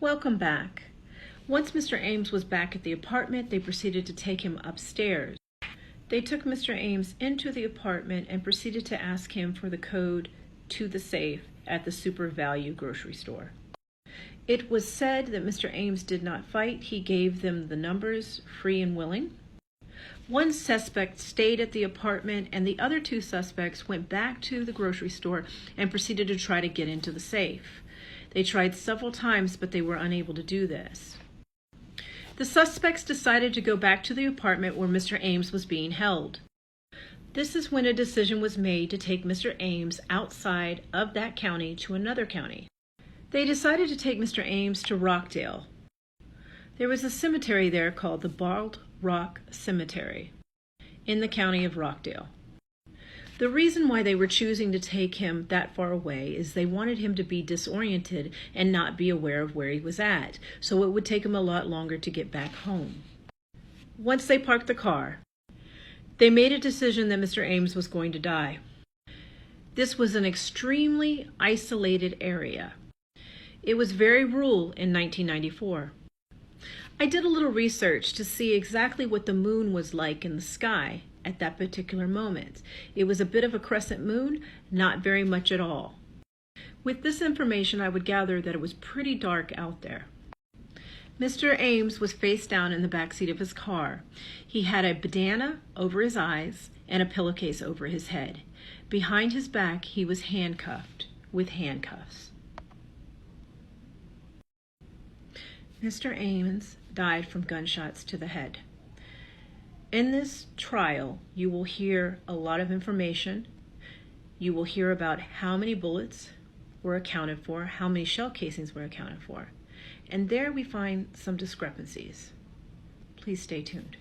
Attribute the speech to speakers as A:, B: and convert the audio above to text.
A: Welcome back. Once Mr. Ames was back at the apartment, they proceeded to take him upstairs. They took Mr. Ames into the apartment and proceeded to ask him for the code to the safe at the Super Value grocery store. It was said that Mr. Ames did not fight. He gave them the numbers, free and willing. One suspect stayed at the apartment, and the other two suspects went back to the grocery store and proceeded to try to get into the safe. They tried several times, but they were unable to do this. The suspects decided to go back to the apartment where Mr. Ames was being held. This is when a decision was made to take Mr. Ames outside of that county to another county. They decided to take Mr. Ames to Rockdale. There was a cemetery there called the Bald Rock Cemetery in the county of Rockdale. The reason why they were choosing to take him that far away is they wanted him to be disoriented and not be aware of where he was at, so it would take him a lot longer to get back home. Once they parked the car, they made a decision that Mr. Ames was going to die. This was an extremely isolated area. It was very rural in 1994. I did a little research to see exactly what the moon was like in the sky at that particular moment. It was a bit of a crescent moon, not very much at all. With this information, I would gather that it was pretty dark out there. Mr. Ames was face down in the back seat of his car. He had a bandana over his eyes and a pillowcase over his head. Behind his back, he was handcuffed with handcuffs. Mr. Ames died from gunshots to the head. In this trial, you will hear a lot of information. You will hear about how many bullets were accounted for, how many shell casings were accounted for. And there we find some discrepancies. Please stay tuned.